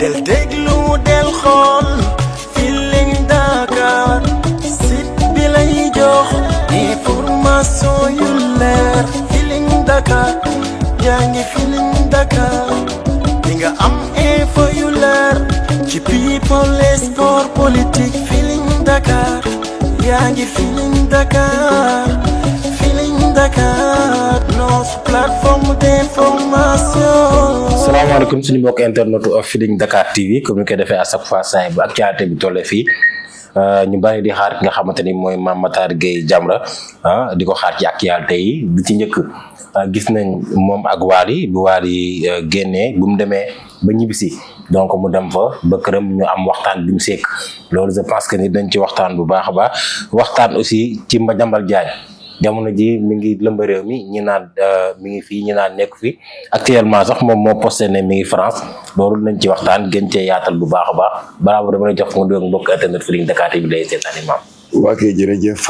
del déglu del xool Feeling Dakar site bi lay jox information yu leer Feeling Dakar yaa ngi Feeling Dakar di nga am info yu leer ci people et sport politique Feeling Dakar yaa ngi Feeling Dakar Feeling Dakar notre plateforme d'information. salaamaaleykum suñu mbokk internetu Feeling Dakar TV comme ni koy defee à chaque fois saa bu actualité bi tollee fii ñu bari di xaar ki nga xamante ni mooy Mame Matar Gueye Jamra di ko xaar ci actualité yi bi ci njëkk gis nañ moom ak Wally bu Wally génnee bu mu demee ba ñibbisi donc mu dem fa ba këram ñu am waxtaan bi mu sekk loolu je pense que ni dañ ci waxtaan bu baax a baax waxtaan aussi ci Madiambal Diagne jamono ji mi ngi lëmba réew mi ñi naan mi ngi fii ñi naan nekk fi actuellement sax moom moo posté ne mi ngi France loolu nañ ci waxtaan gën cee yaatal bu baax a baax balaa ba dama lay jox nga doon mbokk internet Feeling Dakar bi lay seetaan Imam. waa kay jërëjëf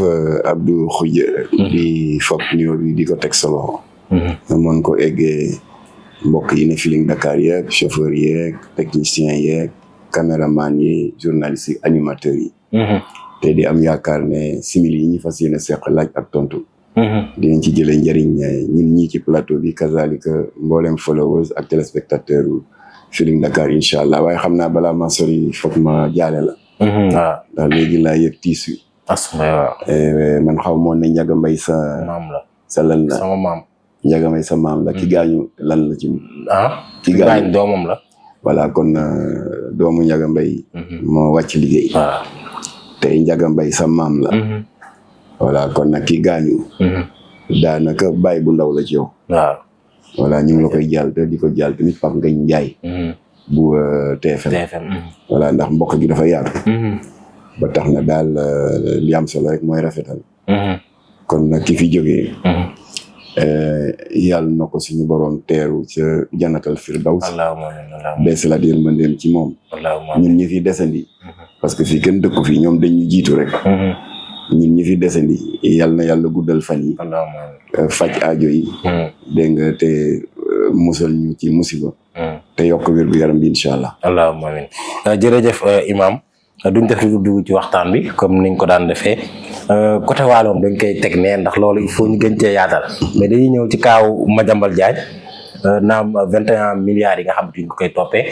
Abdou Khoudia di foog nuyoo bi di ko teg sa loxo. nga mën ko eggee mbokk yi ne Feeling Dakar yeeg chauffeur yeeg technicien yeeg caméraman yi journaliste yi animateurs yi. te di am yaakaar ne simili yi ñu fas yéene seq laaj ak tontu. dinañ ci jëlee njëriñ ñun ñii ci plateau bi kazalika mboolem followers ak téléspectateur Feeling Dakar incha allah waaye xam naa balaa ma sori foog ma jaale la. waaw ndax léegi laa yëg tiis wi. man xaw moo ne Ndiaga Mbaye sa maam la sa lan la sama maam. Ndiaga Mbaye sa maam la ki gaañu lan la ci. ki gaañu doomam la. voilà kon doomu Ndiaga Mbaye moo wàcc liggéey. tey Ndiaga Mbaye sa maam la. voilà kon nag ki gaañu. daanaka bàyyi bu ndaw la ci yow. waaw. voilà ñu ngi la koy jàll te di ko jàll tamit Pape Ngagne Ndiaye. bu TFM. voilà ndax mbokk gi dafa yaatu. ba tax na daal li am solo rek mooy rafetal. kon nag ki fi jógee. yàlla na ko suñu borom teeru ca jannatal firdaws. bees la dir mëndeem ci moom. ñun ñi fi desandi. parce que fii kenn dëkku fi ñoom dañu jiitu rek. ñun ñi fi desandi yàlla na yàlla guddal fan yi. faj aajo yi. dégg nga te musal ñu ci musiba. te yokk wér gu yaram bi incha allah. allahumma amiin jërëjëf Imam duñ def lu dugg ci waxtaan bi comme niñ ko daan defee côté Waloom dañ koy teg ne ndax loolu il faut ñu gën cee yaatal mais dañuy ñëw ci kaaw Madiambal Diagne naam 21 milliards yi nga xam duñ ko koy toppee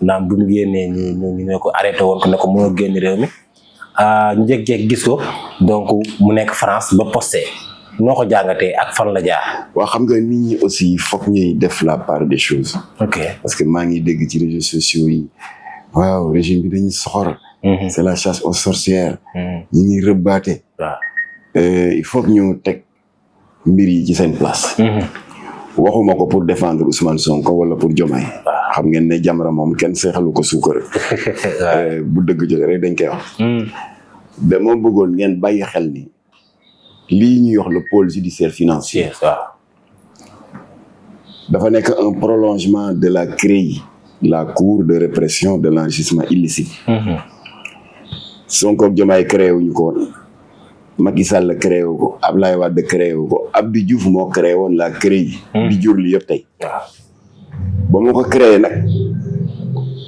naam bu ñu génnee ñu ne ko arrêté woon ko ne ko mënoo génn réew mi ñu jékki-jékki gis ko donc mu nekk France ba posté noo ko jàngatee ak fan la jaar. waaw xam nga nit ñi aussi foog ñuy def la part des choses. ok parce que maa ngi dégg ci réseaux sociaux yi waaw régime bi dañuy soxor. c'est la chasse aux sorcières. ñu ngi rëbbaate. waaw il faut que ñu teg mbir yi ci seen place. waxuma ko pour défendre Ousmane Sonko wala pour Diomaye. xam ngeen ne Jamra moom kenn seexalu ko suukar. bu dëgg jëlee rek dañ koy wax. dama bëggoon ngeen bàyyi xel ni lii ñuy wax le pôle judiciaire financier. dafa nekk un prolongement de la CREI, la cour de répression de l'enrichissement illicite. Sonko ak Diomaye créé wuñu ko woon Macky Sall créé wu ko Abdoulaye Wade créé wu ko Abdou Diouf moo créé woon la CREI. di jur li yëpp tey. ba moo ko créé nag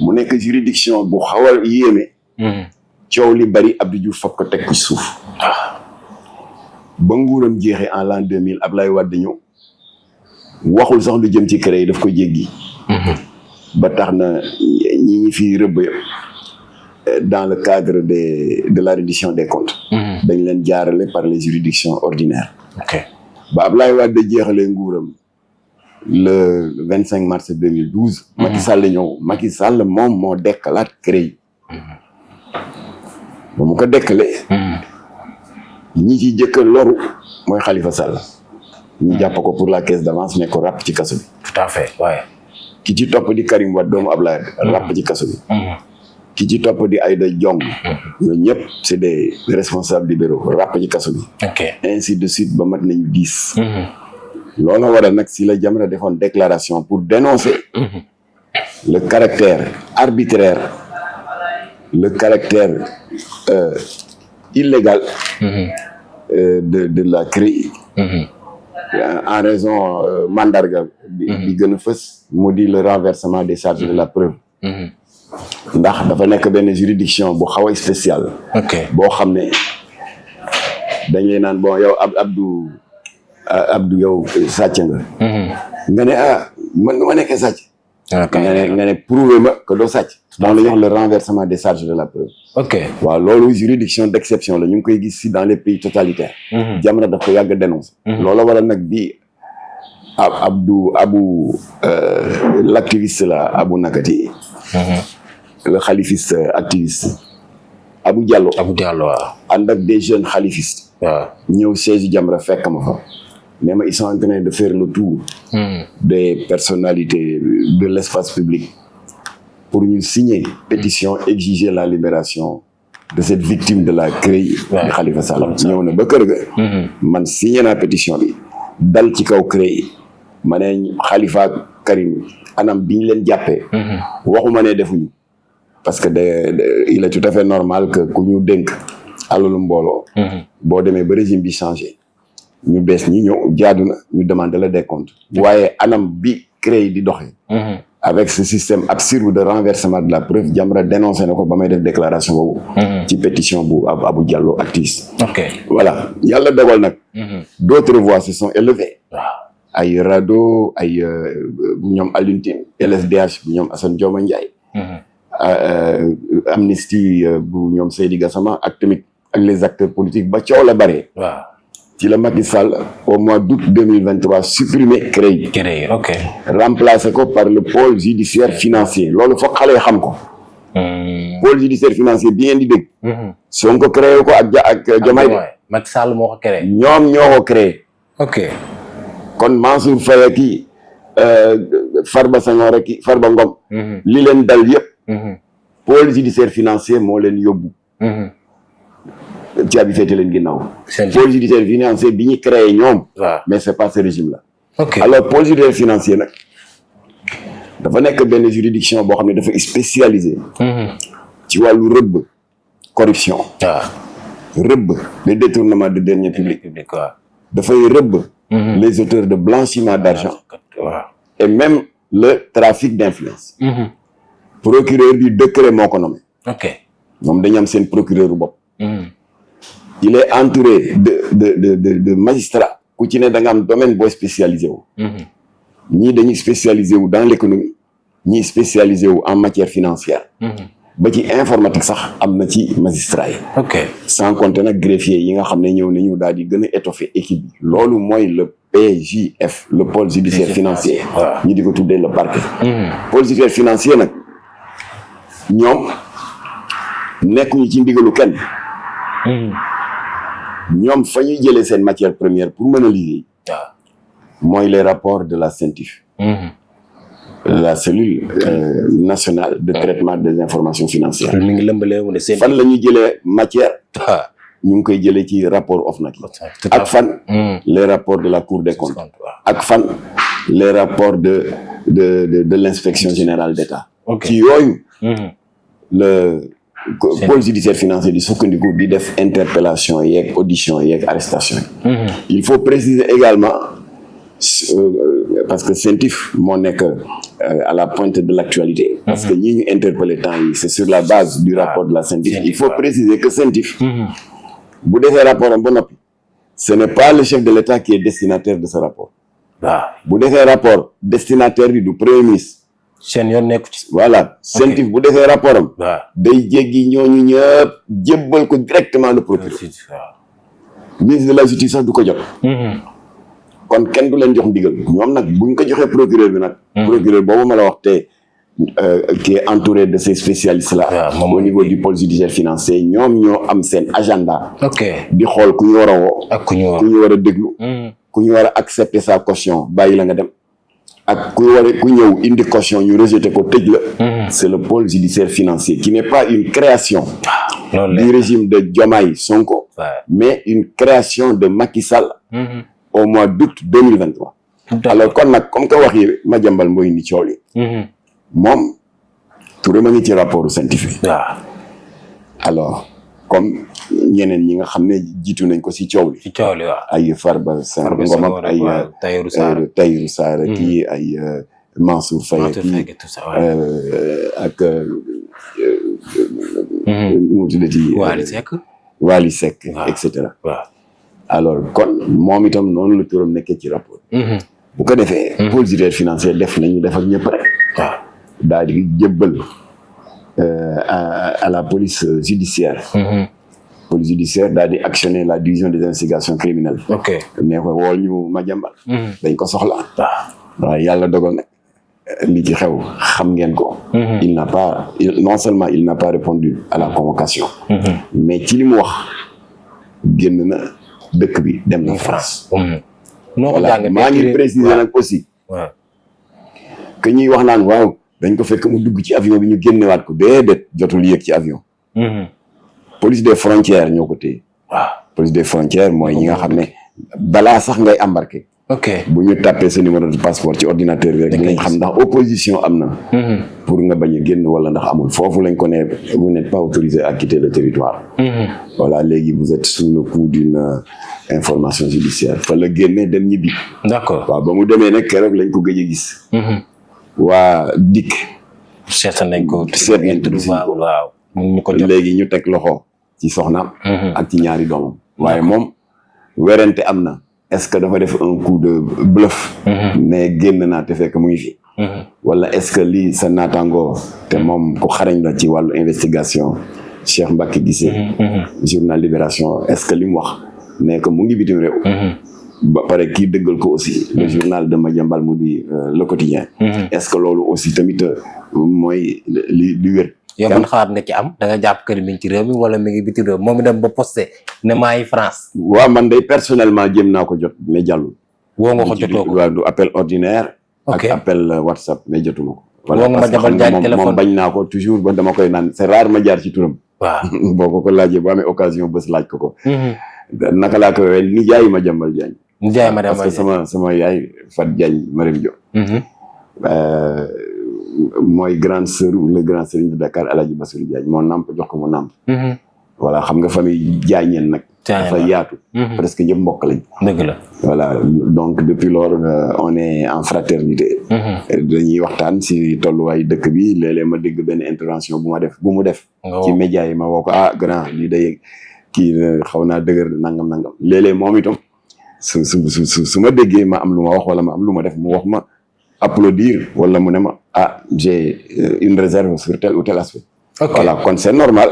mu nekk juridiction bu xaw a yéeme. coow li bari Abdou Diouf fab ko teg ko ci suuf. ba nguuram jeexee en l'an 2000 Abdoulaye Wade ñëw waxul sax lu jëm ci CREI daf ko jéggi. ba tax na ñi fi rëbb dans le cadre de la reddition des comptes. dañ leen jaarale par les juridictions ordinaires. ba Abdoulaye Wade jeexalee nguuram le 25 mars 2012. Macky Sall ñëw Macky Sall moom moo dekkalaat CREI. ba mu ko dekkalee. ñi ci jëkk loru mooy Khalifa Sall. ñu jàpp ko pour la caisse d'avance ne ko ràpp ci kaso bi. tout à fait waaye. ki ci topp di Karim Wade doomu Abdoulaye ràpp ci kaso bi. ki ci topp di Aïda Diong. ñooñu ñëpp c'est des responsables libéraux ràpp ci kaso bi. ainsi de suite ba mat nañu 10. loolu waral nag si la Jamra defoon déclaration pour dénoncer. le caractère arbitraire, le caractère illégal de la CREI. en raison mandarga bi gën a fës mu di le renversement des charges de la preuve ndax dafa nekk benn juridiction bu xaw a spécial boo xam ne dañuy naan bon yow Abdou yow sàcc nga ne man nu ma nekkee sàcc nga ne prouver ma que doo sàcc dans le renversement des charges de la preuve waaw loolu juridiction d'exception la ñu ngi koy gis si dans les pays totalitaires Jamra daf ko yàgg dénoncer loolu waral nag bi l'activiste la Abou Nakati le khalifiste activiste Abou Diallo waaw ànd ak des jeunes khalifistes ñëw siège Jamra fekk ma fa mais ils sont en train de faire le tour des personnalités de l'espace public pour ñu signer pétition exiger la libération de cette victime de la CREI di Khalifa Sall ñëw na ba kër ga man signé naa pétition bi dal ci kaw CREI ma ne Khalifa Karim anam bi ñu leen jàppee waxuma ne defuñu parce que il est tout à fait normal que ku ñu dénk alalu mbooloo boo demee ba régime bi changé ñu bees ñi ñëw jaadu na ñu demander la des comptes waaye anam bi CREI di doxee avec ce système absurde de renversement de la preuve Jamra dénoncé na ko ba may def déclaration boobu ci pétition bu Abou Diallo activiste voilà yàlla dogal nag d'autres voix se sont élevées ay RADDHO ay bu ñoom Alioune Tine LSDH bu ñoom Assane Dioma Ndiaye Amnesty bu ñoom Seydi Gassama ak tamit ak les acteurs politiques ba coow la bare ci la Macky Sall au mois d'août 2023 supprimé CREI remplacé ko par le pôle judiciaire financier loolu foog xale yi xam ko pôle judiciaire financier bi ngeen di dégg Sonko créé ko ak Diomaye Macky Sall moo ko créé ñoom ñoo ko créé kon Mansour Faye ki Farba Senghor ki Farba Ngom li leen dal yëpp pôle judiciaire financier moo leen yóbbu caabi féete leen ginnaaw pôle judiciaire financier bi ñu créé ñoom mais c'est pas ce régime là alors pôle judiciaire financier nag dafa nekk benn juridiction boo xam ne dafa spécialisé ci wàllu rëbb corruption rëbb les détournements de deniers publics dafay rëbb les auteurs de blanchiment d'argent et même le trafic d'influence procureur du décret moo ko nommé moom dañu am seen procureur bu bopp il est entouré de magistrats ku ci ne da nga am domaine boo spécialisé wu ñii dañuy spécialisé wu dans l'économie ñii spécialisé wu en matière financière ba ci informatique sax am na ci magistrats yi sans compter nag greffier yi nga xam ne ñëw nañu daal di gën a étoffer équipe bi loolu mooy le PJF le pôle judiciaire financier ñu di ko tuddee le parquet pôle judiciaire financier nag ñoom nekkuñu ci ndigalu kenn ñoom fa ñuy jëlee seen matière première pour mën a liggéey mooy les rapports de la CENTIF la cellule nationale de traitement des informations financières mi ngi lëmbalee wu ne seen fan la ñuy jëlee matière ñu ngi koy jëlee ci rapport OFNAC ak fan les rapports de la Cour des comptes ak fan les rapports de l'inspection générale d'État ci yooyu le pôle judiciaire financier di sukkandiku di def interpellation yeeg audition yeeg arrestation yi il faut préciser également parce que CENTIF moo nekk à la pointe de l'actualité parce que ñi ñu interpellé temps yi c'est sur la base du rapport de la CENTIF il faut préciser que CENTIF bu defee rapport am ba noppi ce n'est pas le chef de l'État qui est destinataire de ce rapport bu defee rapport destinataire bi du premier ministre seen yoon nekku ci voilà CENTIF bu defee rapport am day jéggi ñooñu ñëpp jébbal ko directement le procureur ministre de la justice sax du ko jot kon kenn du leen jox ndigal ñoom nag buñ ko joxee procureur bi nag procureur boobu ma la wax te qui est entouré de ces spécialistes là au niveau du pôle judiciaire financier ñoom ñoo am seen agenda di xool ku ñu war a woo ak ku ñu war a déglu ku ñu war a accepter sa caution bàyyi la nga dem ak ku ñëw indi caution ñu rejeté ko tëj la c'est le pôle judiciaire financier qui n'est pas une création du régime de Diomaye Sonko mais une création de Macky Sall au mois d'août 2023 alors kon nag comme que wax yi Madiambal mooy ni coow li moom Touré ma ngi ci rapport scientifique alors comme ñeneen ñi nga xam ne jiitu nañ ko si coow li. ci coow li waaw. ay Farba Ngom ak ay Tahirou Sarr kii ay Mansour Faye ak mu tuddati Wally Seck et cetera. waaw alors kon moom itam noonu la turam nekkee ci rapport. bu ko defee. pôle judiciaire financier def nañu def ak ñëpp rek. waaw daal di jëbbal à la police judiciaire. Police judiciaire daal di actionner la division des investigations criminelles. ok ne ko wool ñu Madiambal. dañ ko soxla. waaw yàlla dogal nag li ci xew xam ngeen ko. il n'a pas non seulement il n'a pas répondu à la convocation. mais ci li mu wax génn na dëkk bi dem na France. voilà maa ngi préciser nag aussi. que ñuy wax naan waaw dañ ko fekk mu dugg ci avion bi ñu génnewaat ko déedéet jotul yéeg ci avion. police des frontières ñoo ko téye. waaw police des frontières mooy ñi nga xam ne balaa sax ngay embarqué. ok bu ñu tapé sa numéro de passeport ci ordinateur bi rek dinañ xam ndax opposition am na. pour nga bañ a génn wala ndax amul foofu lañ ko ne vous n'êtes pas autorisé à quitter le territoire. voilà léegi vous êtes sous le coup d'une information judiciaire fa la génne dem ñibbi. d'accord waaw ba mu demee nag keroog lañ ko gëj a gis. waa dikk. seet nañ ko. seet nañ ko waaw. ñu ko jox léegi ñu teg loxo ci soxnaam. ak ci ñaari doomam. waaye moom werante am na. est-ce que dafa def un coup de bluff. ne génn naa te fekk mu ngi fi. wala est-ce que lii sa naataangoo te moom ku xarañ la ci wàllu investigation Cheikh Mbacké Guissé. journal Libération est-ce que li mu wax ne que mu ngi bitim réew. ba pare kii dëggal ko aussi. le journal de Madiambal mu di Le Quotidien. est-ce que loolu aussi tamit mooy li wér. yow ban xalaat nga ci am da nga jàpp que mi ngi ci réew mi wala mi ngi bitim réew moom dem ba posté ne maa ngi France. waaw man day personnellement jëm naa ko jot mais jàllul. woo nga ko jotoo ko waaw du appel ordinaire. ok ak appel WhatsApp mais jotuma ko. woo nga ma jabal jaay téléphone moom bañ naa ko toujours ba dama koy naan c'est rare ma jaar ci turam. waaw boo ko laajee boo amee occasion bés laaj ko. naka laa koy waxee ni jaay ma jàmbal Diagne. ni jaay ma jàmbal parce que sama yaay Fat Diagne Marème Diop. mooy grande sœur le grand serigne de Dakar El Hadj Bassirou Diagne moo namp jox ko mu namp. voilà xam nga famille Diagneen nag. dafa yaatu. presque ñëpp mbokk lañ. dëgg la. voilà donc depuis lors on est en fraternité. dañuy waxtaan si tolluwaay dëkk bi léeg-léeg ma dégg benn intervention bu mu def. ci média yi ma woo ko grand lii day kii xaw naa dëgër nangam léeg-léeg moom itam su ma déggee ma am lu ma wax wala ma am lu ma def mu wax ma. applaudir wala mu ne ma j'ai une réserve sur tel ou tel aspect. voilà kon c'est normal.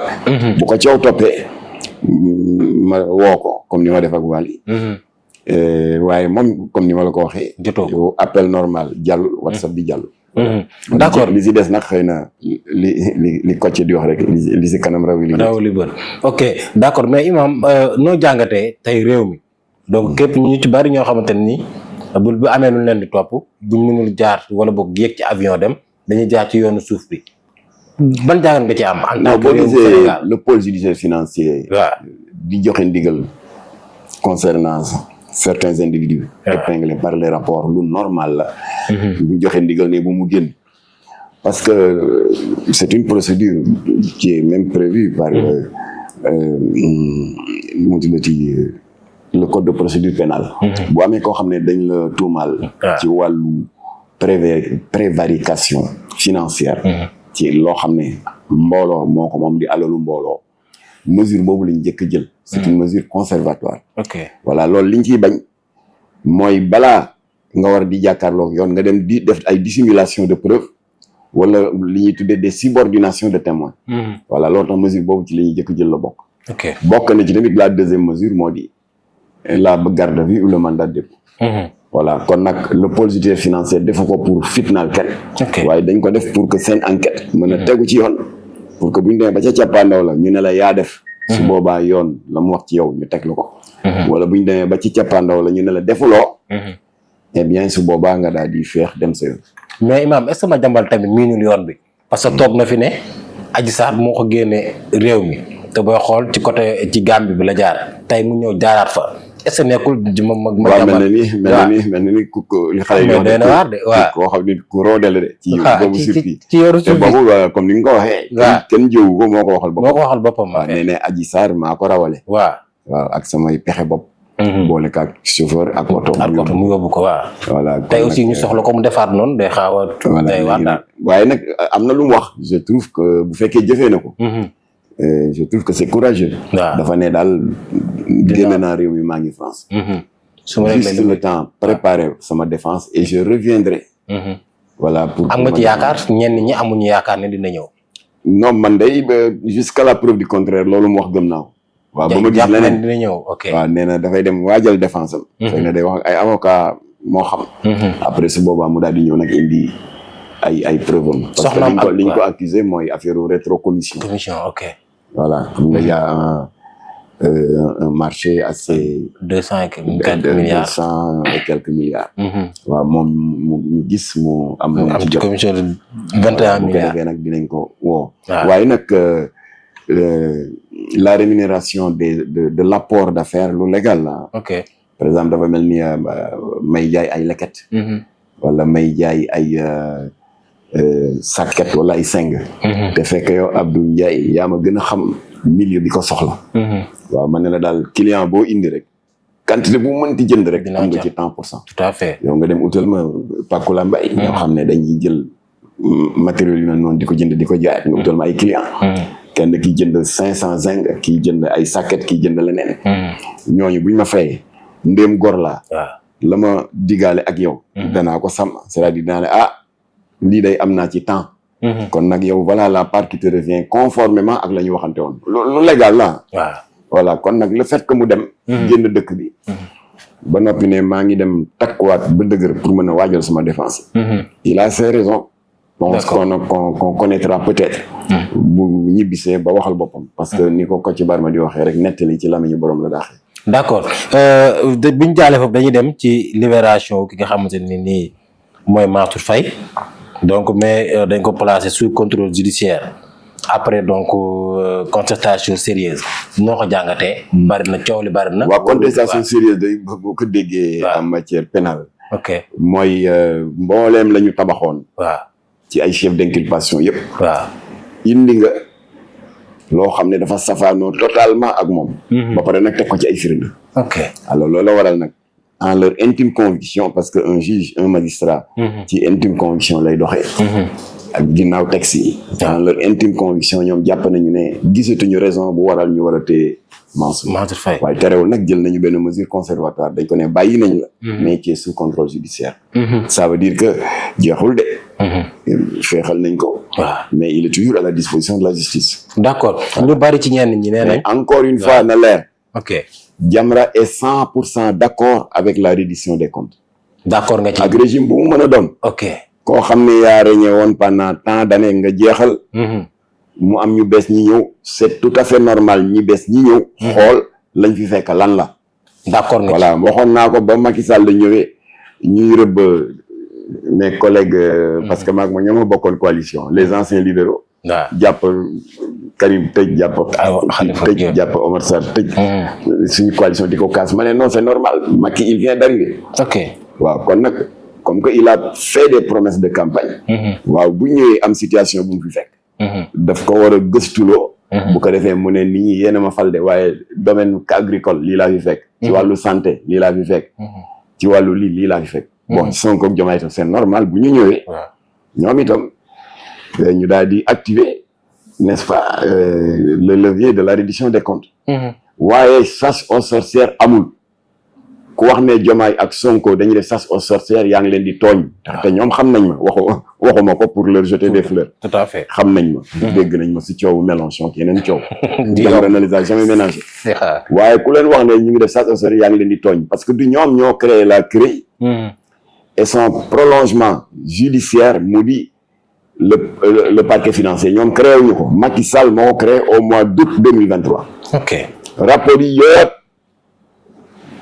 bu ko coow toppee ma woo ko comme ni ma def ak Wally. waaye moom comme ni ma la ko waxee. jotoo appel normal jàll WhatsApp bi jàll. d'accord li si des nag xëy na li Kocc di wax rek li si kanam raw li bër ok d'accord mais imam noo jàngatee tey réew mi donc képp ñu ci bari ñoo xamante ne nii. bu amee lu leen di topp buñ mënul jaar wala boog yéeg ci avion dem dañuy jaar ci yoonu suuf bi ban jàngat nga ci am. en tant que réew Sénégal le pôle judiciaire financier. waaw di joxe ndigal concernant certains individus. épinglés par les rapports lu normal la. bu joxe ndigal ne bu mu génn. parce que c'est une procédure qui est même prévue par le code de procédure pénale. bu amee koo xam ne dañ la tuumaal. ci wàllu prévarication financière. ci loo xam ne mbooloo moo ko moom di alalu mbooloo. mesure boobu lañ njëkk a jël. c'est une mesure conservatoire. ok voilà loolu liñ ciy bañ mooy balaa nga war di jàkkaarloog yoon nga dem di def ay dissimulation de preuve wala li ñuy tuddee des subordinations de témoins. voilà loolu tax mesure boobu ci la ñuy njëkk a jël la bokk. ok bokk na ci tamit la deuxième mesure moo di. la garde à vue ou le mandat de dépôt. voilà kon nag le pôle judiciaire financier defu ko pour fitnaal kenn. waaye dañ ko def pour que seen enquête mën a tegu ci yoon. pour que bu ñu demee ba ca cappaandaw la ñu ne la yaa def. su boobaa yoon la mu wax ci yow ñu teg la ko. wala bu ñu demee ba ci cappaandaw la ñu ne la defuloo. eh bien su boobaa nga daal di feex dem sa yoon. mais Imam est-ce que Madiambal tamit miinul yoon bi. parce que toog na fi ne Adji Sarr moo ko génnee réew mi te booy xool ci côté ci Gambie bi la jaar tey mu ñëw jaaraat fa est-ce que nekkul ma waaw mel na ni ku li xale yi doy na waar de waaw koo xam ni ku roodele de ci boobu surprise ci yoru te boobu comme ni nga ko waxee kenn jëwu ko moo ko waxal boppam waaw nee ne Adji Sarr maa ko rawale waaw ak samay pexe bopp boole kaak chauffeur ak oto mu yóbbu ko waaw voilà tey aussi ñu soxla ko mu defaat noonu day xaaw a day waar daal waaye nag am na lu mu wax je trouve que bu fekkee jëfee na ko je trouve que c'est courageux dafa ne daal génn naa réew mi maa ngi France juste le temps préparer sama défense et je reviendrai voilà pour am nga ci yaakaar ñenn ñi amuñu yaakaar ne dina ñëw non man day jusqu'à la preuve du contraire loolu mu wax gëm naa waaw ba ma gis leneen dina ñëw ok waaw nee na dafay dem waajal défense am xëy na day wax ak ay avocat moo xam après su boobaa mu daal di ñëw nag indi ay preuve am parce que li ñu ko accusé mooy affaire rétrocommission ok voilà xam nga y a un marché assez 200 et quelques milliards waaw moom mu gis mu am ci commission de 21 milliards nag dinañ ko woo waaye nag la rémunération de l'apport d'affaires lu légal la ok par exemple dafa mel ni may jaay ay leket wala may jaay ay sàkket wala ay seng te fekk yow Abdou Ndiaye yaa ma gën a xam milieu bi ko soxla waaw man ne la daal client boo indi rek quantité bu mënti jënd rek am nga ci 100%. Tout à fait. yow nga dem utal ma Pakula Mbaye ñoo xam ne dañuy jël matériel yu mel noonu di ko jënd di ko jaay nga utal ma ay client kenn kii jënd 500 zinc kii jënd ay sàkket kii jënd leneen ñooñu buñ ma fayee ndéem gor laa la ma digaale ak yow danaa ko sàmm c'est-à-dire dinaa ne lii day am naa ci temps kon nag yow voilà la part qui te revient conformément ak la ñu waxante woon lu légal la voilà kon nag le fait que mu dem génn dëkk bi ba noppi ne maa ngi dem takkuwaat ba dëgër pour mën a waajal sama défense il a ses raisons qu'on connaîtra peut-être bu ñibbisee ba waxal boppam parce que ni ko ci Barma di waxee rek nettali ci lamiñu borom la daaxee d'accord biñu jaalee foofu dañuy dem ci libération ki nga xamante ne nii mooy Mansour Faye donc mais dañ ko placé sous contrôle judiciaire après donc contestation sérieuse noo ko jàngatee bari na coow li bari na waaw contestation sérieuse day boo ko déggee en matière pénale ok mooy mbooleem la ñu tabaxoon waaw ci ay chef d'inculpation yëpp waaw indi nga loo xam ne dafa safaanoo totalement ak moom ba pare nag teg ko ci ay firnde ok alors loolu la waral nag en leur intime conviction parce que un juge un magistrat ci intime conviction lay doxee ak ginnaaw texte yi en leur intime conviction ñoom jàpp nañu ne gisatuñu raison bu waral ñu war a téye Mansour Faye waaye terewul nag jël nañu benn mesure conservatoire dañ ko ne bàyyi nañ la mais qui est sous contrôle judiciaire ça veut dire que jeexul de feexal nañ ko mais il est toujours à la disposition de la justice d'accord ñu bari ci ñenn ñi nee nañ encore une fois na leer ok Jamra est 100% d'accord avec la reddition des comptes d'accord nga ci ak régime bu mu mën a doon ok koo xam ne yaa régné woon pendant tant d'années nga jeexal mu am ñu bees ñi ñëw c'est tout à fait normal ñi bees ñi ñëw xool lañ fi fekk lan la d'accord nga voilà waxoon naa ko ba Macky Sall la ñëwee ñuy rëbb mes collègues parce que maag ma ñoo ma bokkoon coalition les anciens libéraux jàpp Karim tëj jàpp Omar Sarr tëj suñu coalition di ko kaas ma ne non c'est normal Macky il vient d'arriver ok waaw kon nag comme que il a fait des promesses de campagne waaw bu ñëwee am situation bu mu fi fekk daf ko war a gëstuloo bu ko defee mu ne nit ñi yéen a ma fal de waaye domaine agricole lii laa fi fekk ci wàllu santé lii laa fi fekk ci wàllu lii laa fi fekk bon Sonko ak Diomaye itam c'est normal bu ñu ñëwee ñoom itam ñu daal di activer n'est-ce pas le levier de la reddition des comptes waaye chasse aux sorcières amul ku wax ne Diomaye ak Sonko dañuy def chasse aux sorcières yaa ngi leen di tooñ te ñoom xam nañ ma waxuma ko pour leur jeter des fleurs tout à fait xam nañ ma dégg nañ ma si coowu Mélenchon ki yeneen coow Jamra ne les a jamais ménagé waaye ku leen wax ne ñu ngi def chasse aux sorcières yaa ngi leen di tooñ parce que du ñoom ñoo créé la CREI et son prolongement judiciaire mu di le parquet financier ñoom créé wuñu ko Macky Sall moo créé au mois d'août 2023 ok rapport yi yëpp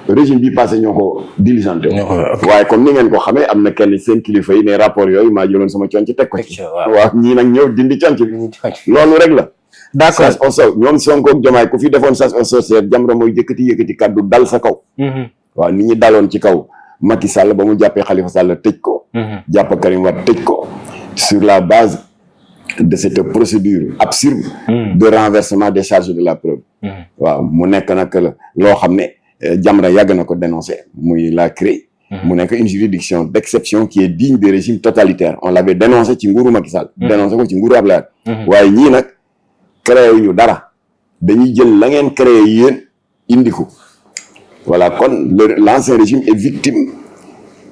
régime bi passé ñoo ko diligenté waaye comme ni ngeen ko xamee am na kenn seen kilifa yi ne rapport yooyu maa jëloon sama conc teg ko ci waaw ñii nag ñëw dindi conc bi loolu rek la d'accord chasse aux sorcières ñoom Sonko ak Diomaye ku fi defoon chasse aux sorcières Jamra mooy yëkkati kaddu dal sa kaw. waaw nit ñi daloon ci kaw Macky Sall ba mu jàppee Khalifa Sall tëj ko. jàpp Karim Wade tëj ko sur la base de cette procédure absurde. de renversement des charges de la preuve. waaw mu nekk nag loo xam ne Jamra yàgg na ko dénoncer muy la CREI. mu nekk une juridiction d'exception qui est digne des régimes totalitaires on l'avait dénoncé ci nguuru Macky Sall. dénoncé ko ci nguuru Abdoulaye Wade. waaye ñii nag créé ñu dara dañuy jël la ngeen créé yéen indi ko voilà kon l'ancien régime est victime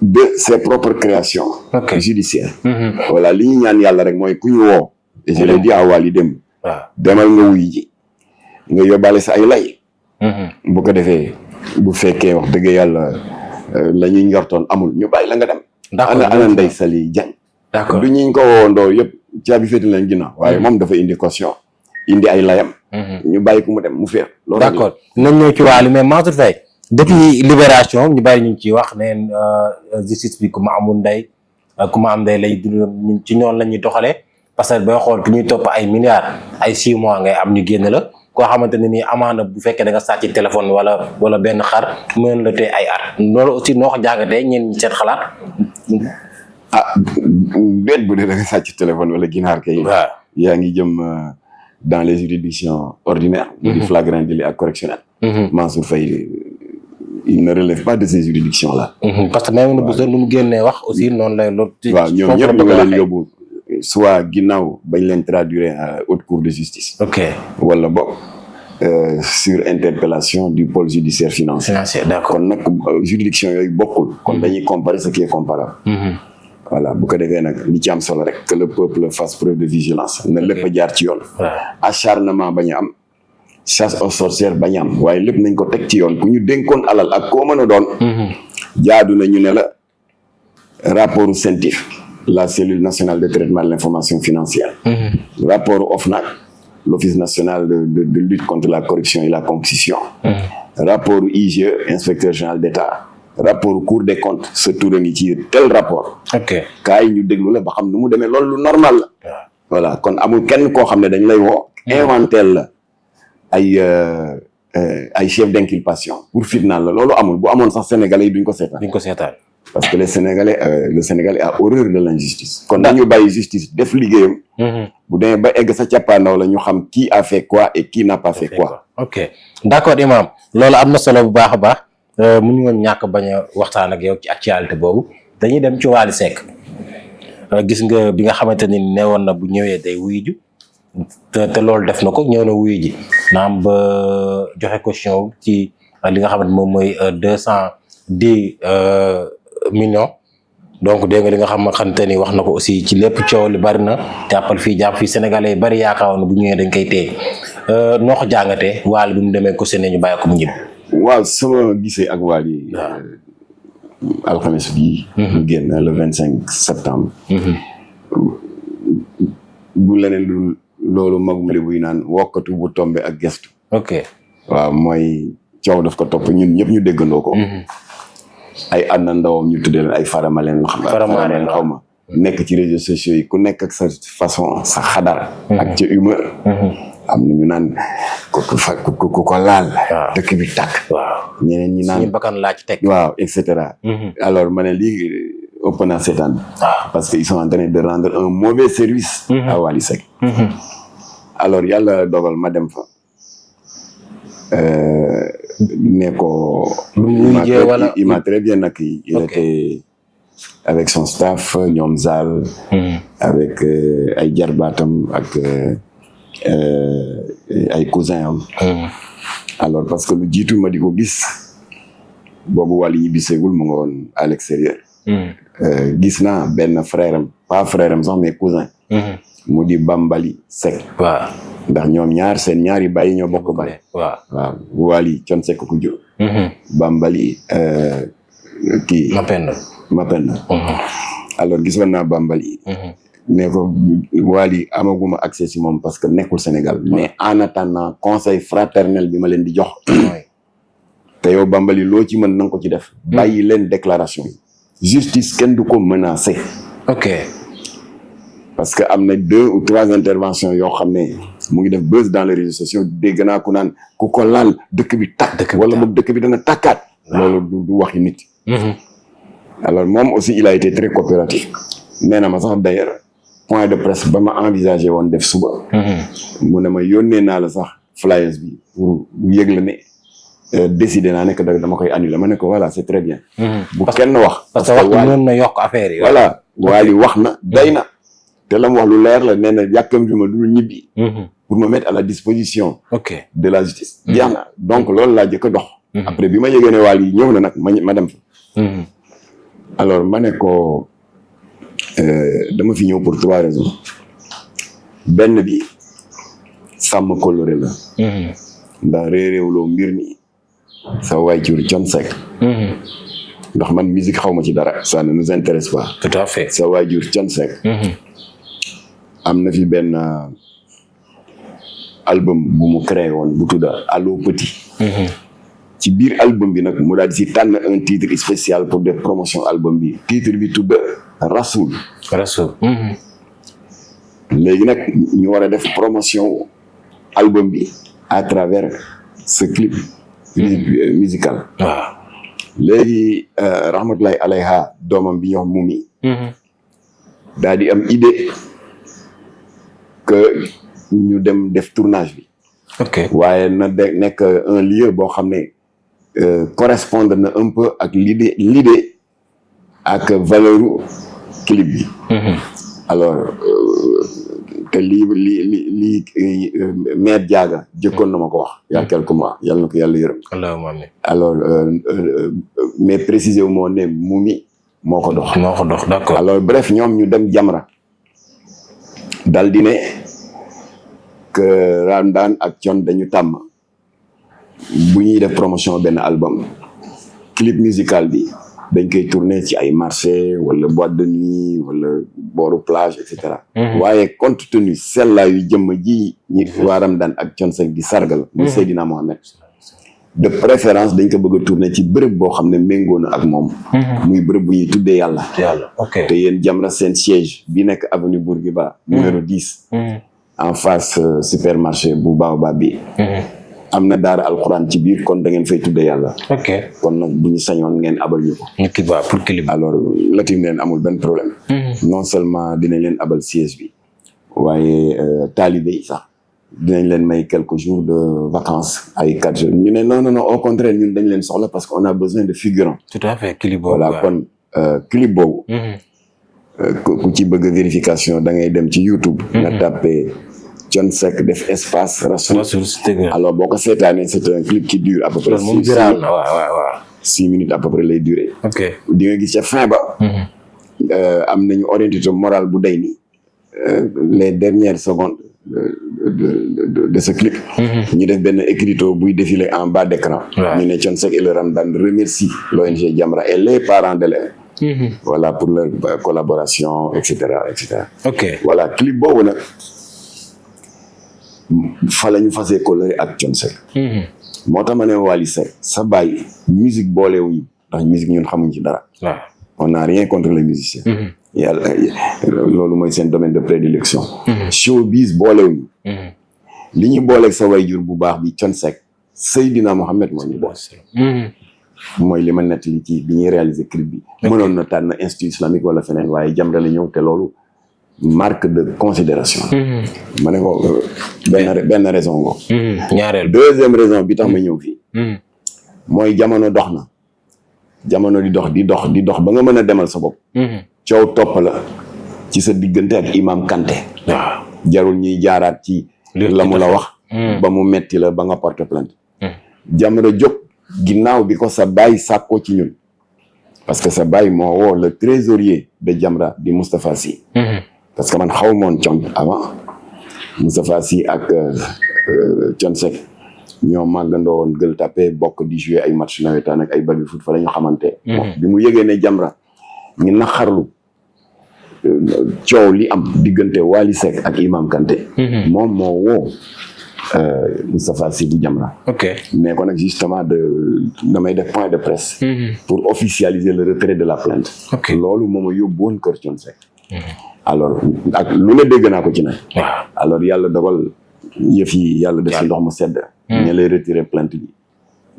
de ses propres créations. judiciaires. voilà li ñu ñaan yàlla rek mooy ku ñu woo. et je l'ai dit à Wally démb. demal nga wuy ji nga yóbbaale sa ay lay. bu ko defee bu fekkee wax dëgg yàlla. la ñuy njortoon amul ñu bàyyi la nga dem. d'accord ana Ndeye Saly Diagne. d'accord du ñu ko woondoo yëpp caabi féeti leen ginnaaw. waaye moom dafa indi caution indi ay layam. ñu bàyyi ko mu dem mu féer. loolu d'accord nañ ñëw ci Wally mais Mansour Faye depuis libération ñu bàyyi ñu ci wax neen justice bi ku ma amul ndey ku ma am ndey lay dund ci ñoon la ñuy doxalee parce que booy xool ku ñuy topp ay milliards ay 6 mois ngay am ñu génn la. koo xamante ne nii amaana bu fekkee da nga sàcc téléphone wala benn xar mën la tey ay at loolu aussi noo ko jàngatee ñeen ñi seen xalaat. déet bu dee da nga sàcc téléphone wala ginaar kay. waaw yaa ngi jëm dans les juridictions ordinaires. di flagrant délit ak correctionnel. Mansour Faye il ne relève pas de ces juridictions là. parce que même bu lu mu génnee wax aussi noonu lay loolu. waaw ñoom ñëpp ñu nga leen yóbbu. soit ginnaaw bañ leen traduire à haute cour de justice. wala boog sur interpellation du pôle judiciaire financier. d'accord kon nag juridiction yooyu bokkul. kon dañuy comparer ce qui est comparable. voilà bu ko defee nag li ci am solo rek que le peuple fasse preuve de vigilance. na lépp a jaar ci yoon. acharnement bañ a am. chasse aux sorcières bañ a am waaye lépp nañ ko teg ci yoon ku ñu dénkoon alal ak koo mën a doon. jaadu na ñu ne la rapport CENTIF. la cellule nationale de traitement de l'information financière. Rapport OFNAC, l'Office national de lutte contre la corruption et la concussion. Rapport IGE, inspecteur général d'État. Rapport Cour des comptes, ce tour ngi ci tel rapport. kaay ñu déglu la ba xam nu mu demee loolu lu normal la. voilà kon amul kenn koo xam ne dañ lay woo. inventel la ay chef d'inculpation pour fitnaal la loolu amul bu amoon sax sénégalais yi duñ ko seetaan. parce que le Sénégalais a horreur de l'injustice. kon dañu bàyyi justice def liggéeyam. bu demee ba egg sa cappaandaw la ñu xam qui a fait quoi et qui n'a pas fait quoi. ok d'accord Imam loolu am na solo bu baax a baax mu ñu woon ñàkk bañ a waxtaan ak yow ci actualité boobu dañuy dem ci Wally Seck gis nga bi nga xamante ni newoon na bu ñëwee day wuyu ji te loolu def na ko ñëw na wuyu ji naam ba joxe caution ci li nga xamante moom mooy 210 millions donc dégg nga li nga xamante ni wax na ko aussi ci lépp coow li bari na jàppal fii jàpp fii sénégalais yi bari yaakaaroon na bu ñëwee dañ koy téye noo ko jàngatee Wally bi mu demee ko sene ñu bàyyi ko mu ñibbi. waaw sama gisee ak Wally alxames bii mu génn le 25 septembre bu leneen lu loolu magum li buy naan wokkatu bu tombe ak gestu. waaw mooy coow daf ko topp ñun ñëpp ñu déggandoo ko. ay ànd ndawam ñu tuddee leen ay faramaleen xaw ma nekk ci réseaux sociaux yi ku nekk ak sa façon sa xadar ak ca humeur am na ñu naan ku ko laal dëkk bi tàkk ñeneen ñi naan bakkan laa ci teg waaw et cetera alors ma ne lii ëpp naa seetaan parce que ils sont en train de rendre un mauvais service à Wally Seck alors yàlla dogal ma dem fa ne ko il m'a très bien accueilli il était avec son staff ñoom Zal avec ay jarbaatam ak ay cousin am alors parce que lu jiitu ma di ko gis boobu Wally ñibbiseegul mu nga woon à l'extérieur gis naa benn frère am pas frère am sax mais cousin mu di Bambali Seck waaw ndax ñoom ñaar seen ñaari bàyyi ñoo bokk bàyyi waaw Wally Thione Seck ko jur Bambali kii Mapenda alors gisoon naa Bambali ne ko Wally amaguma accès si moom parce que nekkul Sénégal mais en attendant conseil fraternel bi ma leen di jox te yow Bambali loo ci mën nanga ko ci def bàyyi leen déclaration yi justice kenn du ko menacé parce que am na 2 ou 3 interventions yoo xam ne mu ngi def buzz dans les réseaux sociaux dégg naa ku naan ku ko laal dëkk bi tàkk wala moom dëkk bi dana tàkkaat loolu du waxi nit alors moom aussi il a été très coopératif nee na ma sax d'ailleurs point de presse ba ma envisagé woon def suba mu ne ma yónnee naa la sax flyers bi pour yëg la ne décidé naa ne que dama koy annuler ma ne ko voilà c'est très bien bu kenn wax parce que wax mën na yokk affaire yi voilà Wally wax na day na te la mu wax lu leer la nee na yàkkamti ma dul ñibbi pour me mettre à la disposition de la justice jeex na donc loolu laa jëkk a dox après bi ma yëgee ne Wally ñëw na nag ma dem fa alors ma ne ko dama fi ñëw pour 3 raisons benn bi sàmm coloré la ndax réeréewloo mbir mi sa waajur Thione Seck ndax man musique xaw ma ci dara ça ne nous intéresse pas tout à fait sa waajur Thione Seck am na fi benn album bu mu créé woon bu tudda Allo Petit ci biir album bi nag mu daal di si tànn un titre spécial pour des promotion album bi titre bi tudda Rasoul léegi nag ñu war a def promotion album bi à travers ce clip musical waaw léegi rahmatullahi alayha doomam bi ñuy wax Moumi daal di am idée que ñu dem def tournage bi waaye na nekk un lieu boo xam ne correspondre na un peu ak l'idée ak valeur clip bi alors te lii maire Diaga jëkkoon na ma ko wax il y a quelques mois yàlla na ko yàlla yërëm allahumma amin alors mais préciser wu moo ne Moumi moo ko dox d'accord alors bref ñoom ñu dem Jamra dal di ne que Ramdan ak Thione dañu tàmm bu ñuy def promotion benn album clip musical bi dañ koy tourner ci ay marché wala boîte de nuit wala booru plage et cetera waaye compte tenu sellaayu jëmm ji ñi waa Ramdan ak Thione Seck di sargal muy Seydina Mohamed de préférence dañ ko bëgg a tourner ci bërëb boo xam ne méngoo na ak moom muy bërëb bu ñuy tuddee yàlla te yéen Jamra seen siège bi nekk avenue Bourguiba numéro 10 en face supermarché bu Baobab bi am na daara alxuraan ci biir kon da ngeen fay tuddee yàlla kon nag bu ñu sañoon ngeen abal ñu ko pour clip alors latim leen amul benn problème non seulement dinañ leen abal siège bi waaye taalibe yi sax dinañ leen may quelques jours de vacances ay 4 jours ñu ne non au contraire ñun dañ leen soxla parce que on a besoin de figurants tout à fait clip boobu voilà kon clip boobu ku ci bëgg vérification da ngay dem ci YouTube nga tapé Thione Seck def espace Rasoul alors boo ko seetaanee c'est un clip qui dure à peu près 6 minutes à peu près lay durer di nga gis ca fin ba am nañu orientation morale bu day ni les dernières secondes de ce clip ñu def benn écriteau buy défiler en bas d'écran ñu ne Thione Seck et le Ramdan remercie l'ONG Jamra et les parents d'élèves voilà pour leur collaboration et cetera voilà clip boobu nag fa la ñu fasee coloré ak Thione Seck moo tax ma ne Wally Seck sa bàyyi musique boolewuñu ndax musique ñun xamuñ ci dara on n'a rien contre les musiciens yàlla loolu mooy seen domaine de prédilection showbiz boolewuñu li ñu booleeg sa wayjur bu baax bi Thione Seck Seydina Mohamed moo ñu boole mooy li ma nettali ci bi ñuy réaliser clip bi mënoon na tànn institut islamique wala feneen waaye Jamra la ñëw te loolu marque de considération ma ne ko benn raison ngo ñaareel deuxième raison bi tax ma ñëw fii mooy jamono dox na jamono di dox ba nga mën a demal sa bopp coow topp la ci sa diggante ak Imam Kanté waaw jarul ñuy jaaraat ci la mu la wax ba mu metti la ba nga porte plainte Jamra jóg ginnaaw bi ko sa baay sàkkoo ci ñun parce que sa baay moo woo le trésorier de Jamra di Moustapha Sy parce que man xaw moon Thione avant Moustapha Sy ak Thione Seck ñoo màggandoo woon Gueule Tapée bokk di jouer ay match nawetaan ak ay baby foot fa la ñu xamante bi mu yëgee ne Jamra ñu naxarlu coow li am diggante Wally Seck ak Imam Kanté moom moo woo Moustapha Sy di Jamra mais kon nag justement damay def point de presse pour officialiser le retrait de la plainte loolu moo ma yóbbu woon kër Thione Seck alors ak lu ne dégg naa ko ci nag. waaw alors yàlla dogal yëf yi yàlla def si ndox mu sedd. ñu lay retirer plainte bi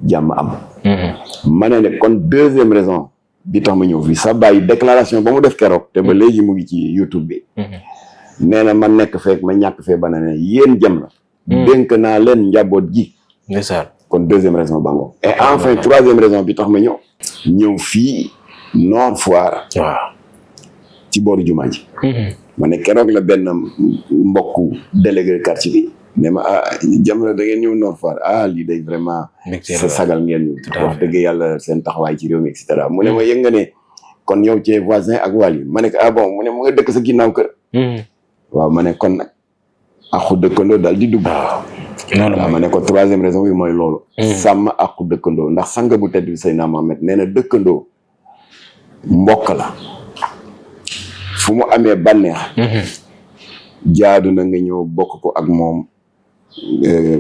jàmm am. ma ne kon deuxième raison bi tax ma ñëw fii sa bàyyi déclaration ba mu def keroog te ba léegi mu ngi ci YouTube bi. nee na ma nekk feek ma ñàkk fee ba ne yéen Jamra. dénk naa leen njaboot ji. ndeysaan. kon deuxième raison ba ngoog. et enfin troisième raison bi tax ma ñëw fii Nord Foire. waaw ci booru jumaa ji. ma ne keroog la benn mbokku délégué quartier bi. mais ma Jamra da ngeen ñëw Nord Foire lii day vraiment. sa sagal ngeen ñu. wax dëgg yàlla seen taxawaay ci réew mi et cetera mu ne ma yëg nga ne kon yow ci voisin ak Wally ma ne ko bon mu ne mu nga dëkk sa ginnaaw kër. waaw ma ne kon nag aqu dëkkandoo daal di dugg. waaw ma ne ko troisième raison bi mooy loolu. sàmm aqu dëkkandoo ndax sang bu tedd bi Seydina Mohamed nee na dëkkandoo mbokk la fu mu amee bànneex. jaadu na nga ñëw bokk ko ak moom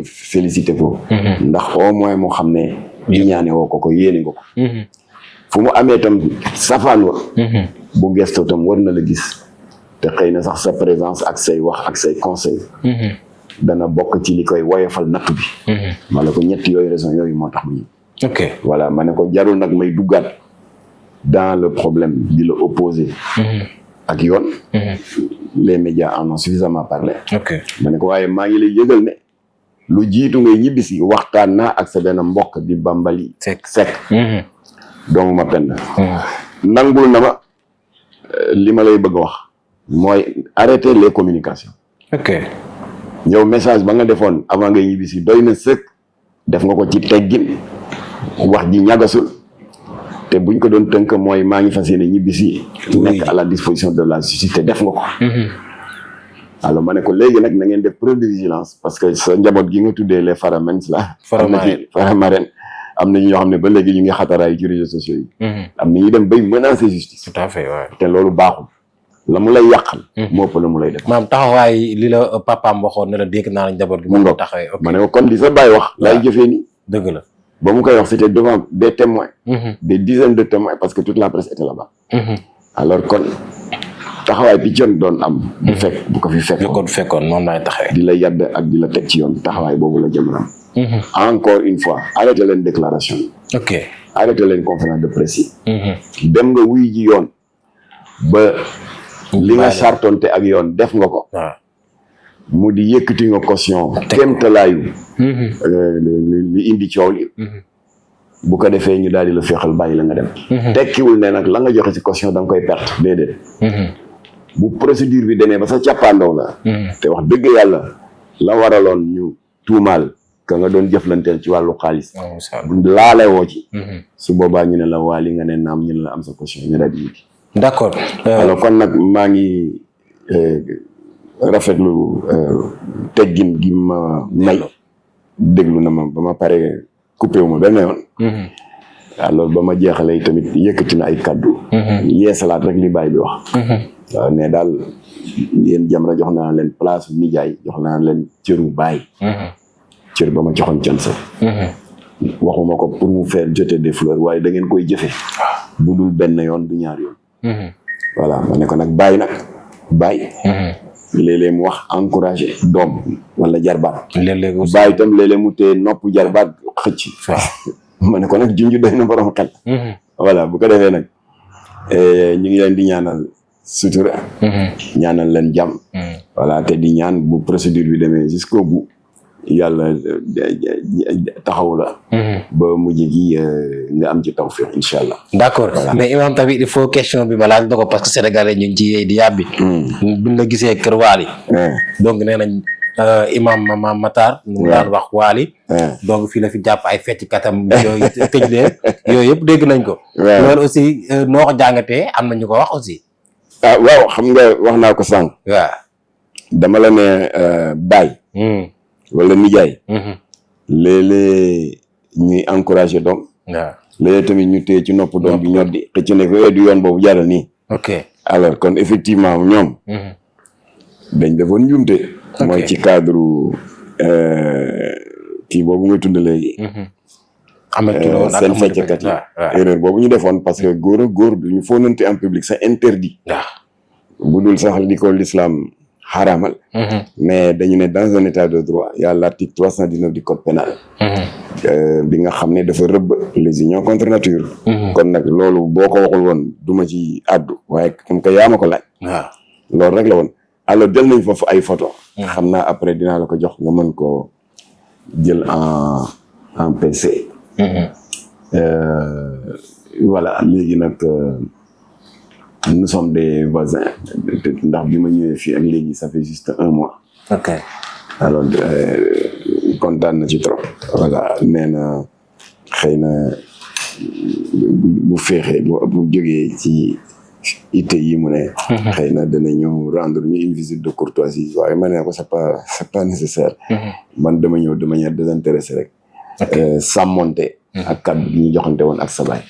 félicité ko. ndax au moins moo xam ne. ñaane woo ko yéene nga ko. fu mu amee tam safaan wa. bu gëstoo tam war na la gis. te xëy na sax sa présence ak say wax ak say conseil dana bokk ci li koy woyofal natt bi. ma ne ko ñetti yooyu raison yooyu moo tax mu ñëw. ok voilà ma ne ko jarul nag may duggaat dans le problème di la opposé ak yoon. les médias en ont suffisamment parlé. ok ma ne ko waaye maa ngi lay yëgal ne lu jiitu ngay ñibbisi waxtaan naa ak sa benn mbokk di Bambali Seck doomu ma penn nangul na ma li ma lay bëgg a wax mooy arrêter les communications. ok yow message ba nga defoon avant ngay ñibbisi doy na sëkk def nga ko ci teggin wax ji ñagasul te buñ ko doon tënk mooy maa ngi fas yéene ñibbisi nekk à la disposition de la justice te def nga ko. alors ma ne ko léegi nag na ngeen def preuve de vigilance parce que sa njaboot gi nga tuddee les Faramens la. Faramaren am na ñoo xam ne ba léegi ñu ngi xataraayu ci réseaux sociaux yi. am na ñuy dem bay menacer justice. tout à fait waaw. te loolu baaxul. la mu lay yàqal. moo ëpp la mu lay def. maam taxawaay li la papaam waxoon ne la dégg naa la njaboot gi. mu ngoog taxawee ok ma ne ko kon li sa bàyyi wax. laay jëfee nii. dëgg la. ba mu koy wax c'était devant des témoins. des dizaines de témoins parce que toute la presse était là-bas. alors kon taxawaay bi jën doon am. bu ko fi fekkoon noonu laay taxawee. di la yadd ak di la teg ci yoon taxawaay boobu la Jamra am. encore une fois arrêté leen déclaration yi. ok arrêté leen conférence de presse yi. dem nga wuy ji yoon ba. li nga chartonte ak yoon def nga ko. waaw mu di yëkkati nga caution. kéemtalaayu. li indi coow li. bu ko defee ñu daal di la féexal bàyyi la nga dem. tekkiwul ne nag la nga joxe ci caution da nga koy perte déedéet. bu procédure bi demee ba sa càppaandaw la. te wax dëgg yàlla la waraloon ñu tuumaal ka nga doon jëflanteel ci wàllu xaalis. laale woo ci. su boobaa ñu ne la waa li nga ne naam ñu ne la am sa caution ñu daal di yëg. d'accord. alors kon nag maa ngi rafetlu teggin gi ma may. déglu na ma ba ma pare coupé wu ma benn yoon. alors ba ma jeexalee tamit yëkkati na ay kaddu. yeesalaat rek li baay bi wax. waaw ne daal yéen Jamra jox naa leen place nijaay jox naa leen cëru baay. cër ba ma joxoon can sa. waxuma ko pour vous faire jeter des fleurs waaye da ngeen koy jëfe bu dul benn yoon du ñaar yoon. voilà ma ne ko nag bàyyi léeg-léeg mu wax encouragé doom wala jarbaat. léeg-léeg aussi bàyyi itam léeg-léeg mu téye nopp jarbaat xëcc. ma ne ko nag junj doy na borom xel. voilà bu ko defee nag ñu ngi leen di ñaanal sutura. ñaanal leen jàmm. voilà te di ñaan bu procédure bi demee jusqu'au bout yàlla taxaw la. ba mujj gi nga am ci tawfiq incha allah. d'accord mais imam tamit il faut question bi ma laaj na ko parce que sénégalais ñu ngi ci yéey di yàbbi. buñ la gisee kër Wally. donc nee nañ imam Mame Matar. mu daan wax Wally. donc fii la fi jàpp ay fecc katam yooyu tëj leen yooyu yëpp dégg nañ ko. loolu aussi noo ko jàngatee am na ñu ko wax aussi. waaw xam nga wax naa ko sànq. waaw dama la ne baay. wala nijaay. léeg-léeg ñuy encouragé doom. waaw léeg tamit ñu téye ci nopp doom bi ñor di xëcc ne ko du yoon boobu jaral nii. ok alors kon effectivement ñoom. dañ defoon njuumte. mooy ci cadre kii boobu nga tudd léegi. seen fecckat yi erreur boobu ñu defoon parce que góor du ñu fóonante en public c'est interdit. bu dul sax li ko l'islam xaraamal. mais dañu ne dans un état de droit y a l'article 319 du code pénal. bi nga xam ne dafa rëbb les unions contre nature. kon nag loolu boo ko waxul woon du ma ci àddu waaye comme que yaa ma ko laaj. waaw loolu rek la woon. alors jël nañ foofu ay photo xam naa après dinaa la ko jox nga mën koo jël en PC. voilà léegi nag nous sommes des voisins ndax bi ma ñëwee fii ak léegi ça fait juste 1 mois. ok alors kontaan na ci trop. voilà nee na xëy na bu féexee bu jógee ci itte yi mu ne. xëy na dana ñëw rendre ñu une visite de courtoisie waaye ma ne ko c'est pas nécessaire. man dama ñëw de manière désintéressée rek. sàmmonte ak kàddu gi ñu joxante woon ak sa baay.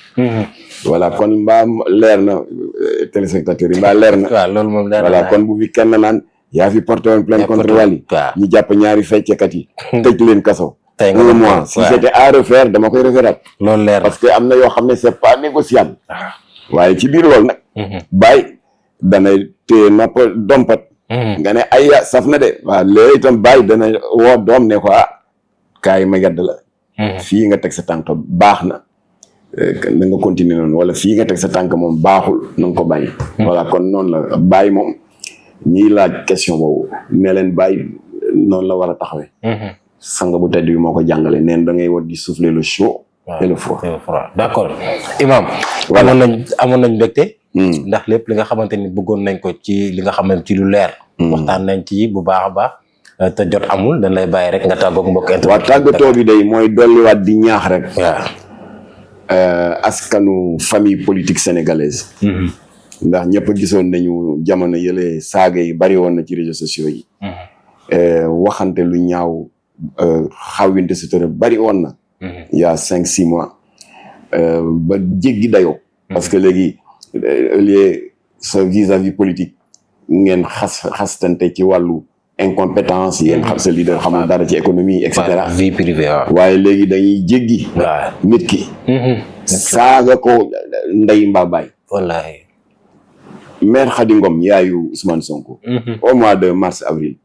voilà kon mbaa leer na téléspectateurs yi mbaa leer na. waaw loolu moom leer na voilà kon bu fi kenn naan yaa fi porté woon plainte contre Wally. ñu jàpp ñaari feccekat yi. tëj leen kaso. tey 1 mois si c'était à refaire dama koy referaat. loolu leer parce que am na yoo xam ne c'est pas négociable. waaye ci biir loolu nag. baay dana téye napp dompat. nga ne ay saf na de. waaw léegi itam baay dana woo doom ne ko kaay ma yedd la. fii nga teg sa tànk baax na na nga continuer noonu wala fii nga teg sa tànk moom baaxul na nga ko bàyyi. voilà kon noonu la bàyyi moom ñiy laaj question boobu ne leen bàyyi noonu la war a taxawee. sang bu tedd bi moo ko jàngale neen da ngay war di souffler le chaud et le froid. d'accord Imam. amoon nañ mbégte. ndax lépp li nga xamante ni bëggoon nañ ko ci li nga xamante ci lu leer. waxtaan nañ ci bu baax a baax. te jot amul dañ lay bàyyi rek nga tàggoog mbokk internet. waaw tàggatoo bi day mooy dolliwaat di ñaax rek. waaw. askanu famille politique sénégalaise. ndax ñëpp gisoon nañu jamono yële saaga yi bari woon na ci réseaux sociaux yi. waxante lu ñaaw xawwinte sutura bari woon na. il y a 5-6 mois. ba jéggi dayoo. parce que léegi sa vis-à-vis politique ngeen xastante ci wàllu. incompétence yéen xam sa leader xamul dara ci économie et cetera. vie privée waaw. waaye léegi dañuy jéggi. waaw nit ki. saaga ko ndey mbaa baay. wallaahi. maire Khady Ngom yaayu Ousmane Sonko. au mois de mars avril.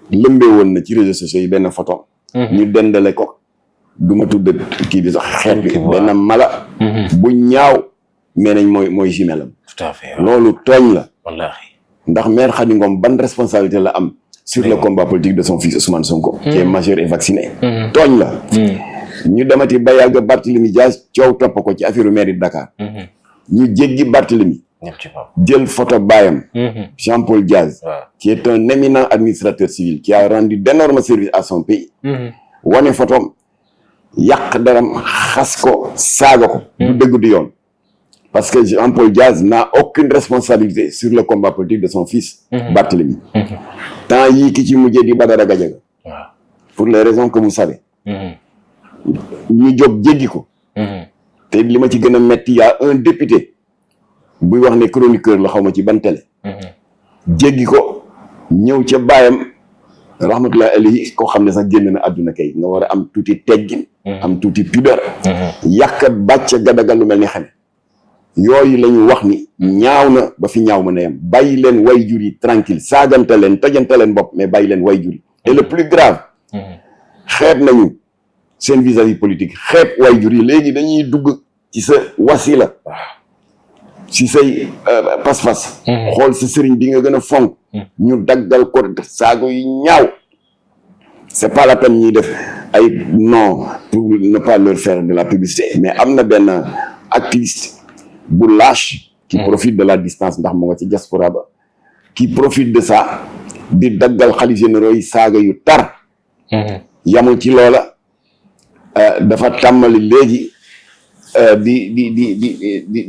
lëmbee woon na ci réseaux sociaux yi benn photo. ñu dendale ko. du ma tudd kii bi sax xeet bi. benn mala. bu ñaaw. mais nañ mooy jumelam. tout à fait loolu tooñ la. wallaahi. ndax maire Khady Ngom ban responsabilité la am sur le combat politique de son fils Ousmane Sonko qui est majeur et vacciné tooñ la ñu demati ba yàgg Barthélémy Dias coow topp ko ci affaire mairie de Dakar ñu jéggi Barthélémy jël photo baayam Jean-Paul Diaz qui est un éminent administrateur civil qui a rendu d'énormes services à son pays wane photom yàq daram xas ko saaga ko du dëgg du yoon parce que Jean-Paul Diaz n'a aucune responsabilité sur le combat politique de son fils Barthélémy temps yii ki ci mujjee di Badara Gadiaga pour les raisons que vous savez ñu jóg jéggi ko te li ma ci gën a metti y a un député buy wax ne chroniqueur la xaw ma ci ban télé jéggi ko ñëw ca baayam rahmatullahi alayhi koo xam ne sax génn na àdduna kay nga war a am tuuti teggin am tuuti pudeur yàq bàcc Gadaga lu mel ni xame yooyu la ñu wax ni ñaaw na ba fi ñaaw mën a yem bàyyi leen way jur yi tranquille saagante leen tojante leen bopp mais bàyyi leen way jur yi et le plus grave xeeb nañu seen vis-à-vis politique xeeb way jur yi léegi dañuy dugg ci sa wasila ci say pas-pas xool sa sëriñ bi nga gën a fonk ñu daggal ko saago yu ñaaw c'est pas la peine ñuy def ay non pour ne pas leur faire de la publicité mais am na benn activiste bu lâche qui profite de la distance ndax mu nga ci diaspora ba qui profite de ça di daggal xalif généraux yi saaga yu tar yamul ci loola dafa tàmmali léegi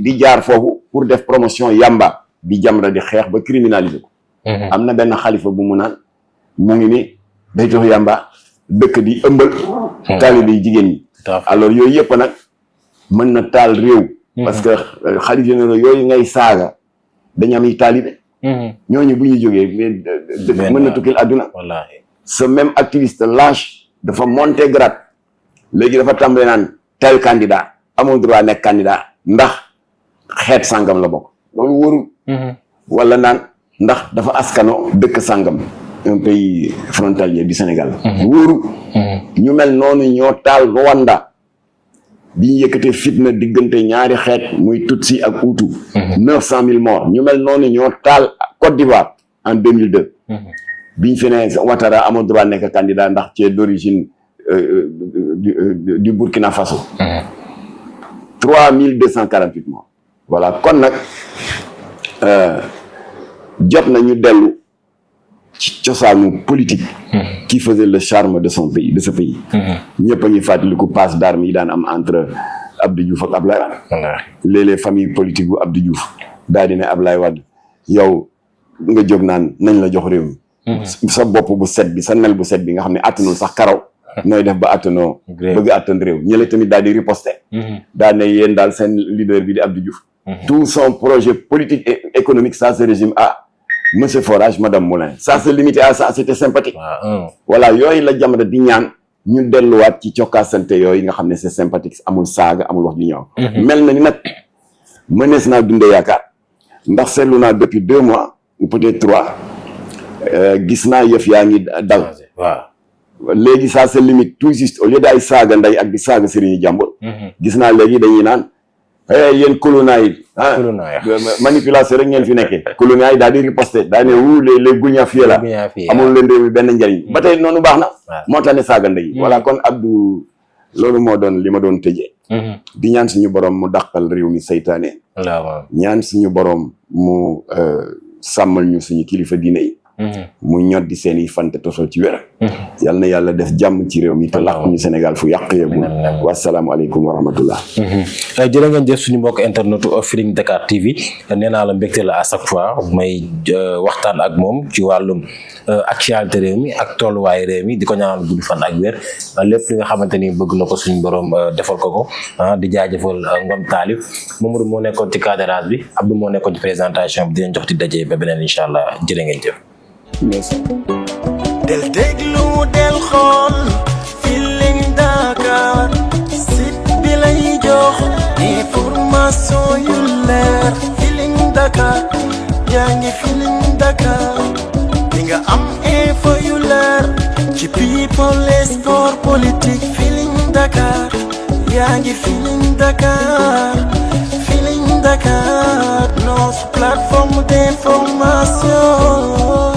di jaar foofu pour def promotion yamba di Jamra di xeex ba criminaliser ko am na benn xalifa bu mu naan mu ngi ni day tox yamba dëkk di ëmbal taalibe yi jigéen ñi alors yooyu yëpp nag mën na taal réew parce que xalif généraux yooyu ngay saaga dañu am yi taalibe ñooñu bu ñu jógee mais dëkk mën na tukkil àdduna ce même activiste lâche dafa monter grade léegi dafa tàmbale naan tel candidat amul droit nekk candidat ndax xeet sàngam la bokk loolu wóorul wala naan ndax dafa askano dëkk sàngam un pays frontalier du Sénégal wóoru ñu mel noonu ñoo taal Rwanda bi ñu yëkkatee fitna diggante ñaari xeet muy Tutsi ak Hutu 900 000 morts ñu mel noonu ñoo taal Côte d'Ivoire en 2002 bi ñu fi ne Ouattara amoon droit nekk candidat ndax ci d'origine du Burkina Faso 3248 morts voilà kon nag jot na ñu dellu ci cosaanu politique qui faisait le charme de son pays de ce pays ñëpp a ngi fàttaliku passe d'armes yi daan am entre Abdou Diouf ak Ablaye Wade léeg-léeg famille politique bu Abdou Diouf daal di ne Ablaye Wade yow nga jóg naan nañ la jox réew mi sa bopp bu set bi sa nel bu set bi nga xam ne attanul sax karaw nooy def ba attanoo bëgg attan réew ñële tamit daal di riposter daal ne yéen daal seen leader bi di Abdou Diouf tout son projet politique et économique ça se résume à Monsieur Forage Madame Moulin ça se limitait à ça c'était sympathique voilà yooyu la jamono di ñaan ñu delluwaat ci cokkaasante yooyu nga xam ne c'est sympathique amul saaga amul wax di ñëw mel na ni nag mënees naa dundee yaakaar ndax seetlu naa depuis 2 mois ou peut-être 3 gis naa yëf yaa ngi dal léegi ça se limite tout juste au lieu daay saaga nday ak di saaga sëriñu jàmbur gis naa léegi dañuy naan yéen colonna yi manipulation rek ngeen fi nekkee colonna yi daal di riposter daal ne wu les guñafié la amul leen réew mi benn njëriñ ba tey noonu baax na moo tax ne saaga nday voilà kon Abdou loolu moo doon li ma doon tëjee di ñaan suñu borom mu dàqal réew mi saytaane ñaan suñu borom mu sàmmal ñu suñu kilifa diine yi mu ñot di seen i fante tosol ci wér yal na yàlla def jàmm ci réew mi te làq ñu Sénégal fu yàq yegul wasalaamualeykum wa rahmatullah jërë ngeen jëf suñu mbokk internetu Feeling Dakar TV nee naa la mbégte la à chaque fois may waxtaan ak moom ci wàllum actualité réew mi ak tolluwaay réew mi di ko ñaanal gudd fan ak wér lépp li nga xamante ni bëgg na ko suñu borom defal ko di jaajëfal Ngom Taalif Mamadou moo nekkoon ci cadrage bi Abdou moo nekkoon ci présentation bi di leen jox di daje ba beneen incha allah jërë ngeen jëf. del déglu del xool Feeling Dakar site bi lay jox information yu leer Feeling Dakar yaa ngi Feeling Dakar di nga am info yu leer ci people et sport politique Feeling Dakar yaa ngi Feeling Dakar Feeling Dakar notre plateforme d'information